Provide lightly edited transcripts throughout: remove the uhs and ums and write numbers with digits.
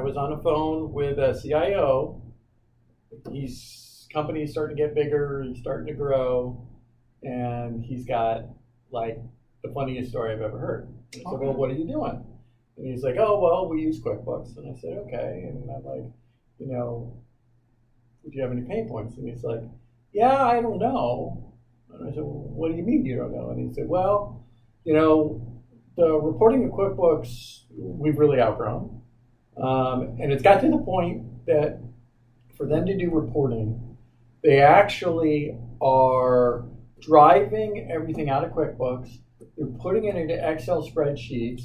was on the phone with a CIO. His company's starting to get bigger. He's starting to grow, and he's got like the funniest story I've ever heard. I said, "Well, what are you doing?" And he's like, "Oh, well, we use QuickBooks." And I said, "Okay." And I'm like, "You know, do you have any pain points?" And he's like, "Yeah, I don't know." And I said, "Well, what do you mean you don't know?" And he said, "Well, you know, the reporting in QuickBooks we've really outgrown, and it's got to the point that for them to do reporting, they actually are driving everything out of QuickBooks. They're putting it into Excel spreadsheets,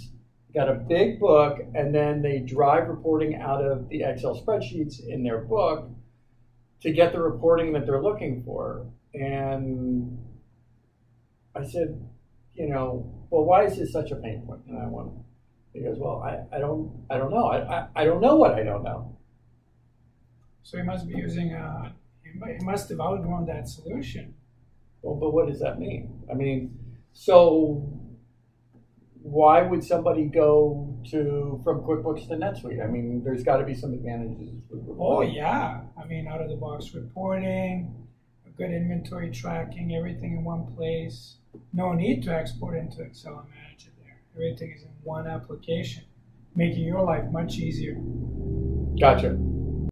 got a big book, and then they drive reporting out of the Excel spreadsheets in their book to get the reporting that they're looking for." And I said, "You know, well, why is this such a pain point?" And I went, he goes, "Well, I don't know. I don't know what I don't know." So he must be using he must have outgrown that solution. Well, but what does that mean? I mean, so why would somebody go from QuickBooks to NetSuite? I mean, there's got to be some advantages with Oh reporting. yeah, I mean out of the box reporting, a good inventory tracking, everything in one place. No need to export into Excel and manage it there. Everything is in one application, making your life much easier. Gotcha.